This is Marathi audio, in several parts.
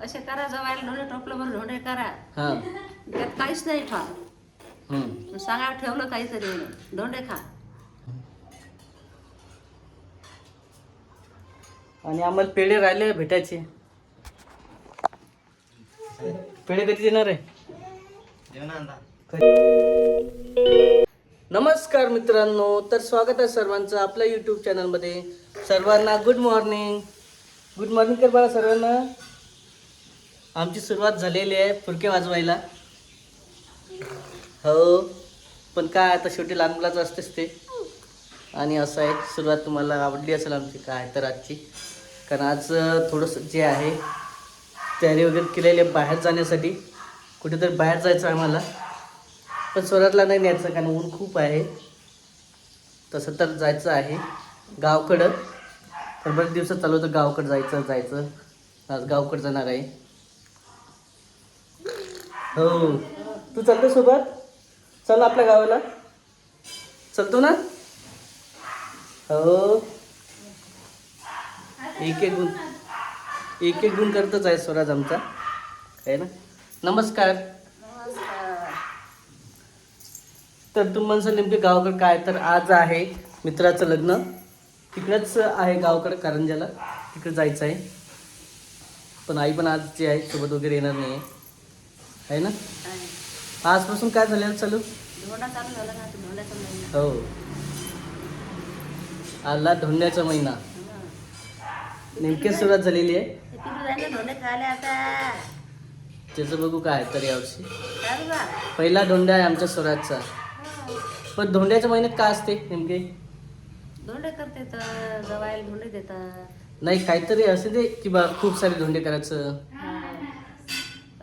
असे करा जवायला धोंडे टोपलं बरं धोंडे करा. हां. त्यात काहीच नाही ठेवा. सांगा ठेवलं काहीतरी धोंडे खा. आणि आम्हाला पेढे राहिले भेटायचे. पेढे कधी देणार आहे? नमस्कार मित्रांनो, तर स्वागत आहे सर्वांचं आपल्या यूट्यूब चॅनलमध्ये. सर्वांना गुड मॉर्निंग. गुड मॉर्निंग कर बाळा सर्वांना. आमची सुरुवात झालेली आहे फुरके वाजवायला. हो, पण काय आता शेवटी लहान मुलाचं असतेच ते. आणि असं आहे, सुरुवात तुम्हाला आवडली असेल आमची काय तर आजची. कारण आज थोडंसं जे आहे तयारी वगैरे केलेली बाहेर जाण्यासाठी. कुठेतरी बाहेर जायचं आहे आम्हाला, पण स्वरातला नाही न्यायचं कारण ऊन खूप आहे. तसं तर जायचं आहे गावाकडं. तर बरेच दिवसात चालू होतं गावाकडं जायचं. आज गावाकडं जाणार आहे. हो, तू चालतो सोबत? चल आपल्या गावाला चलतो ना. हो, एक एक गुण करतच आहे स्वराज आमचा, आहे ना. नमस्कार. तर तुम्ही म्हणसाल नेमके गावाकडे काय, तर आज आहे मित्राचं लग्न. तिकडेच आहे गावाकडे कारंजाला, तिकडे जायचं आहे. पण आई पण आज जे आहे सोबत वगैरे येणार नाही आहे ना. आजपासून काय झालेलं चालू? धोंडा चालू झाला ना, धोंड्याचा महिना. हो, आला धोंड्याचा महिना. नेमकी सुरुवात झालेली आहे. तिकडे जायला धोंडे खायला आता. त्याचं बघू काय तर यावर्षी. काय बा? पहिला धोंडा आहे आमच्या स्वराजचा. पण धोंड्याच्या महिन्यात काय असते नेमके? धोंडे करते तर जवायला धोंडे देतात. नाही, काहीतरी असे दे की बा खूप सारे धोंडे करायचं.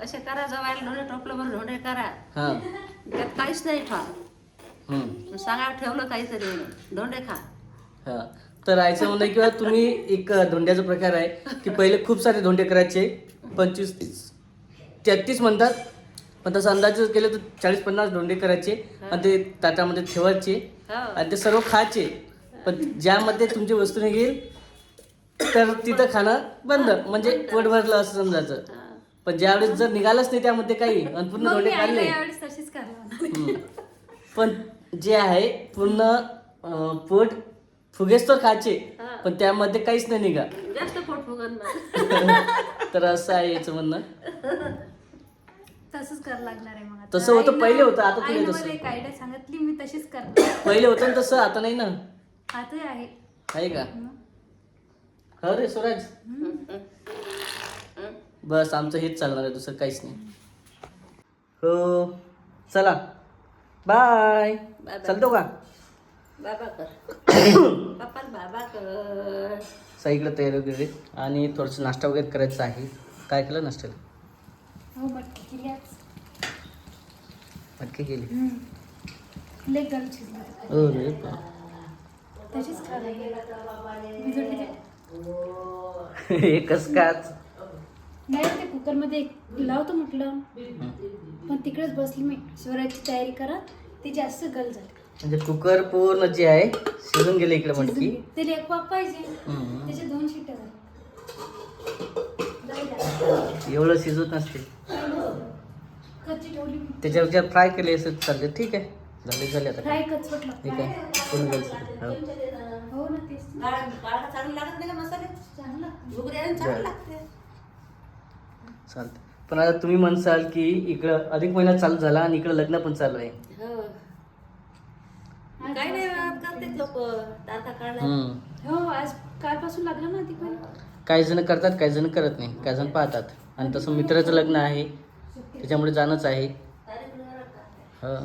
असे करा जवायला धोंडे टोपलं बरं धोंडे करा. हां. त्यात काहीच नाही ठेवा. सांगा ठेवलं काहीतरी धोंडे खा. हां. तर आयचं म्हणणं किंवा तुम्ही एक धोंड्याचा प्रकार आहे की पहिले खूप सारे धोंडे करायचे, 25, 30, 33 म्हणतात. पण तसं अंदाजे केलं तर 40-50 धोंडे करायचे आणि ते ताटामध्ये ठेवायचे आणि ते सर्व खायचे. पण ज्यामध्ये तुमची वस्तू निघेल तर तिथं खाणं बंद, म्हणजे पोट भरलं असं समजायचं. पण ज्यावेळेस जर निघालंच नाही त्यामध्ये काही आणि पूर्ण धोंडे काढले, पण जे आहे पूर्ण पोट फुगेच तर खायचे, पण त्यामध्ये काहीच नाही निघा. जास्त पोट फुगन. तर असं आहे याचं म्हणणं. तसंच करावं लागणार आहे मग. तसं होतं पहिले होतं, आता आईनं तुला मला तसं एक आयडिया सांगितली, मी तशीच करते. पहिले होतं ना तसं, आता नाही ना. आता आहे. आहे का? हो रे स्वराज. बस आमचं हेच चालणार आहे, दुसरं काहीच नाही. हो, चला बाय. चालतो का? बाबा कर. बाबा बाबा कर. साईकडे तयारी वगैरे आणि थोडंसं नाश्ता वगैरे करायचं आहे. काय केलं नाश्त्याला? हो, मटकी केली आज. मटकी केली. लय गल शिजली. अरे तशीच खायला भिजवली ते. एकच काच. नाही ते कुकरमध्ये लावतो म्हटलं, पण तिकडेच बसली मी. स्वराची तयारी करा, ती जास्त गल झाली. म्हणजे कुकर पूर्ण जे आहे शिजून गेले इकडे मटकी. त्याला एक वाफ पाहिजे, त्याच्या 2 शिट्ट्या झाल्या. एवढं शिजत नसते. कच्ची ठेवली मी. त्याच्यावर फ्राय केले असं चालते. ठीक आहे, झाले आता. फ्राय कचवट लागते. ठीक आहे, पूर्ण गल शिजले. हो. हो ना, तेच. काळा चांगलं लागत नाही का मसाले? चांगलं लागतं. घुगऱ्याला चांगलं लागते. चालतं. पण आता तुम्ही म्हणसाल की इकडं अधिक महिना चालू झाला आणि इकडं लग्न पण चालू आहे. हो. काय नाही करते लोक तारखा काढला. हो, आज कालपासून लागलं ना तिकडे. काही जण करतात, काही जण करत नाही, काही जण पाहतात. आणि तसं मित्राचं लग्न आहे त्याच्यामुळे जाणंच आहे. हो,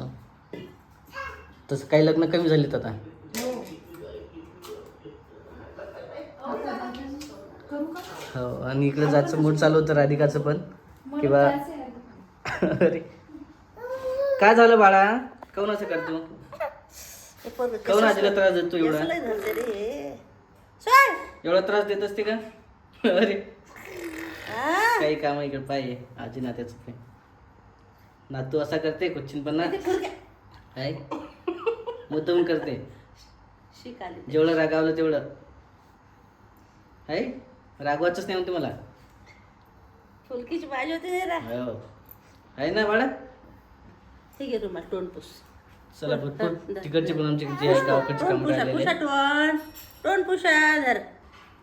तसं काही लग्न कमी झालीत आता. करू का? हो, आणि इकडे जायचं मूड चालू होतं राधिकाचं पण किंवा अरे काय झालं बाळा, काऊन असं करतो? काऊन आजीला त्रास देतो एवढा? एवढा त्रास देत असते का? अरे काही काम इकडे पाहिजे आजी नात्याचं काय. नातू असा करते कुच्चिनपणा काय मुद्दाम करते. जेवढं रागावलं तेवढं आहे, रागवायचंच नाही म्हणते मला. फुलकीची भाजी होती जरा. हो आहे ना बाळा. ठीक आहे रुमाल तोंड पुस. चला भरपूर तिकडचे पण आमचे जे आहे गावकडचे तोंड काम पुसा राहिलेले पुसा तोंड पुसा धर.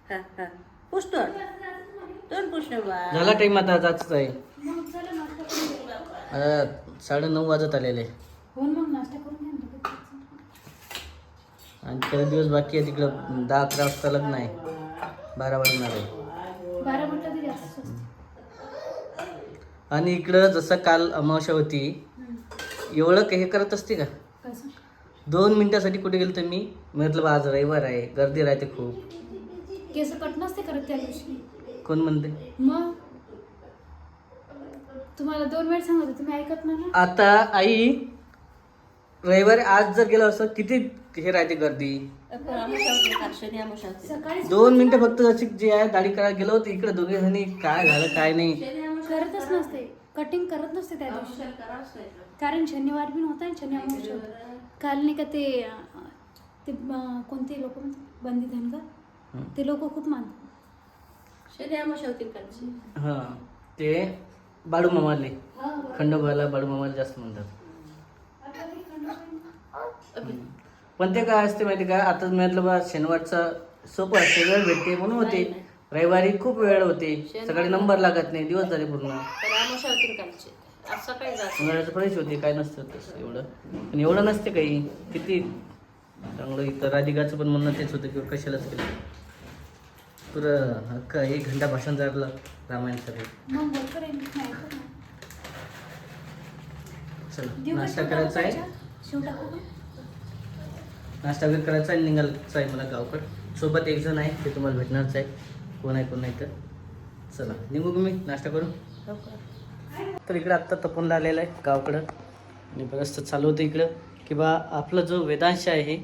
हा हा पुस तोंड पुस ना बा. झाला टाइम आता जायचं आहे. मग चला नाश्ता करून घ्या. आता 9:30 वाजत आलेले हो ना, मग नाश्ता करून घ्या ना. आणि काही दिवस बाकी आहे. तिकडं 10-11 वाजता लग्न आहे. 12 वाजणार आहे. 12 म्हटलं तरी जास्त स्वस्त. आणि इकडं जसं काल अमावस्या होती एवढं काही करत असते का. कसं 2 मिनिटासाठी कुठे गेलो तर मी म्हटलं बा आज रविवार आहे गर्दी राहते खूप. केस कट नसते करत त्या दिवशी. कोण म्हणते. मग तुम्हाला 2 वेळ सांगत होते, तुम्ही ऐकत नाही ना. आता आई रविवारी आज जर गेलो असं किती हे राहते गर्दी. आमुषा होती काल शनी आमुषा होती. सकाळी 2 मिनिटं फक्त जशी जे आहे दाढी करायला गेलो होतो इकडे दोघे जणी काय झालं काय नाही. शनी आमुषा करतच नसते, कटिंग करत नसते त्या दिवशी. करावंच नाही. कारण शनिवार बी नव्हता आणि शनी अमावस्या होता. काल नाही का ते कोणते लोक बंदी धनगर ते लोक खूप मानतात. शनी आमुषा होती कालची. हां ते बाळू मामाले खंडोबाला बाळू मामाला जास्त म्हणतात. पण ते काय असते माहिती का आता म्हटलं बा शनिवारचा सोपं असते वेळ भेटते म्हणून होते. रविवारी खूप वेळ होते सकाळी नंबर लागत नाही दिवस झाले पूर्ण. पण आमुषा होती कालची. आज सकाळी जात. उन्हाळ्याचं फ्रेश होते काय नसतं तसं एवढं. पण एवढं नसते काही किती चांगलं. इथं राधिकाचं पण म्हणणं तेच होतं की कशालाच केलं पुरं हक्क 1 घंटा भाषण झालं रामायणासाठी. मग बरोबर आहे, मी ऐकत नाही. चला देऊ का नाश्ता शिव करायचा आहे. टाकू? शिव टाकू का? नाश्ता वगैरे करायचा आहे निघायचं आहे मला गावकडं. सोबत एक जण आहे ते तुम्हाला भेटणारच आहे. कोण आहे कोण नाही तर चला निघू मी नाश्ता करू. तर इकडं आत्ता तपनला आलेलं आहे गावकडं आणि बरंचसं चालू होतं इकडं की बा आपलं जो वेदांश आहे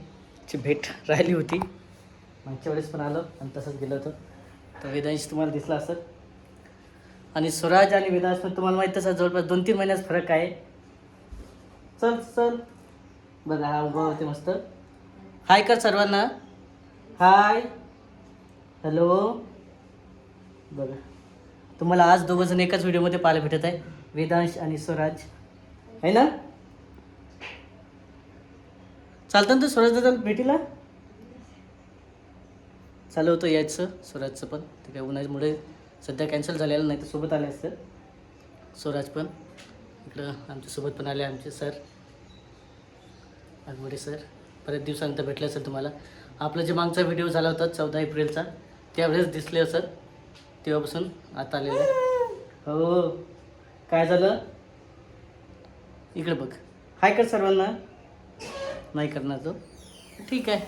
ची भेट राहिली होती. मागच्या वेळेस पण आलो आणि तसंच गेलं होतं. तर वेदांश तुम्हाला दिसला असेल. आणि स्वराज आणि वेदांश पण तुम्हाला माहीतच आहे जवळपास 2-3 महिन्याचा फरक आहे. चल चल बघा हा उभा होते मस्त. हाय कर सर्वांना. Hi hello. बघा तुम्हाला आज दोघं जण एकाच व्हिडिओमध्ये पाहायला भेटत आहे वेदांश आणि स्वराज आहे ना. चालतं ना तर स्वराज दादा भेटीला चालू होतं यायचं स्वराजचं पण ते काय उन्हामुळे सध्या कॅन्सल झालेलं नाही तर सोबत आले असतं. स्वराज पण इकडं आमच्यासोबत पण आले आमचे सर आगवडे सर. बरेच दिवसानंतर भेटले असेल तुम्हाला. आपला जे मागचा व्हिडिओ झाला होता 14 एप्रिलचा त्यावेळेस दिसले असेल तेव्हापासून आता आलेलं आहे. हो काय झालं इकडे बघ. हाय कर सर्वांना. नाही करणार तो ठीक आहे.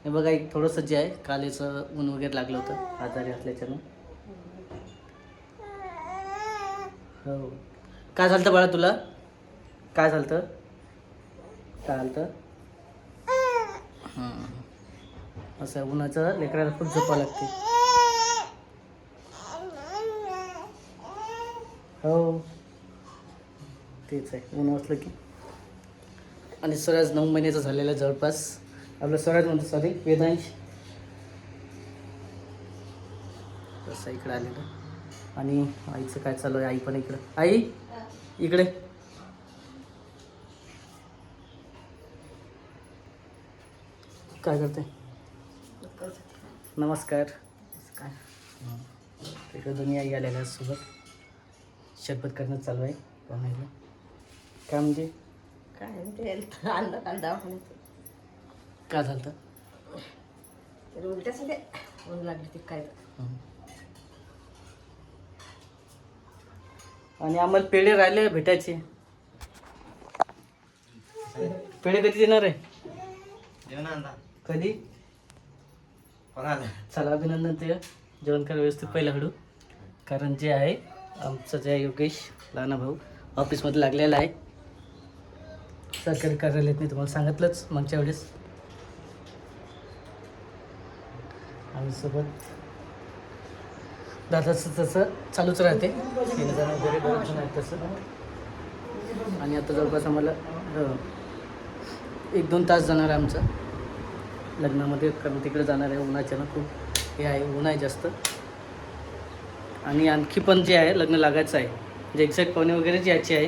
हे बघा एक थोडंसं जे आहे काल याचं ऊन वगैरे लागलं होतं आजारी असल्याच्यानं. हो काय झालं बाळा तुला. काय झालं काय झालं. असं उन्हाचं लेकराला खूप झोपावं लागते. हो तेच आहे ऊन असलं की. आणि स्वराज 9 महिन्याचा झालेला जवळपास. आपलं स्वराज म्हणतो सॉरी वेदांश तसं इकडं आलेलं. आणि आईचं काय चालू आहे. आई पण इकडं. आई इकडे. काय करते. नमस्कार. काय इकडं दोन्ही आई आलेल्या सोबत शरबत करणं चालू आहे. बनायला काय म्हणजे काय ते आणलं काल दवाखान्यात. काय झालं तर उलट्याच ते ऊन लागली ती काय. आणि आम्हाला पेढे राहिले भेटायचे. पेढे कधी देणार आहे. कधी चला अभिनंदन. ते जेवण करा व्यवस्थित पहिला हळू. कारण जे आहे आमचं जे योगेश लहाना भाऊ ऑफिसमध्ये लागलेला आहे सरकारी कार्यालयात. मी तुम्हाला सांगितलंच मागच्या वेळेस. आणि सोबत दादाचं तसं चालूच राहते येणं जाणं वगैरे बरंच जण आहेत तसं. आणि आता जवळपास आम्हाला 1-2 तास जाणार आहे आमचं लग्नामध्ये. कारण तिकडे जाणार आहे उन्हाच्यानं खूप हे आहे ऊन आहे जास्त. आणि आणखी पण जे आहे लग्न लागायचं आहे म्हणजे एक्झॅक्ट पाहुणे वगैरे जे याची आहे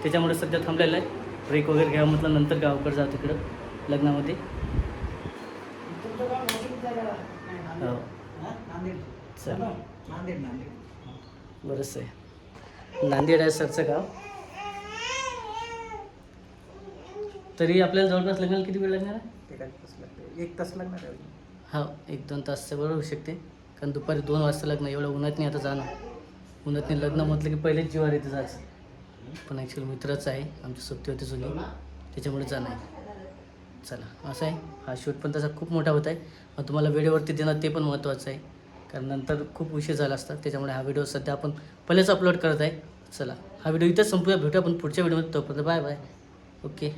त्याच्यामुळे सध्या थांबलेलं आहे. ब्रेक वगैरे घ्यावं म्हटलं नंतर गावाकडे जाऊ तिकडं लग्नामध्ये. हो चला बरंच आहे. नांदेड आहे सरचं गाव. तरी आपल्याला जवळपास लग्नाला किती वेळ लागणार आहे? 1 तास लागणार आहे. हो 1-2 तासचं बरोबर होऊ शकते. कारण दुपारी 2 वाजता लग्न, एवढं उन्हात नाही आता जाणं. उन्हात नाही लग्न म्हटलं की पहिलेच जीवावर येतं जायचं. पण ॲक्च्युअली मित्रच आहे आमची सुट्टी होती जुनी त्याच्यामुळे जाणं आहे. चला असं आहे. हा शूट पण तसा खूप मोठा होत आहे. मग तुम्हाला व्हिडिओवरती देणं ते पण महत्त्वाचं आहे कारण नंतर खूप उशीर झाला असता. त्याच्यामुळे हा व्हिडिओ सध्या आपण पहिलेच अपलोड करत आहे. चला हा व्हिडिओ इथंच संपूया. भेटूया आपण पुढच्या व्हिडिओमध्ये. तोपर्यंत बाय बाय. ओके.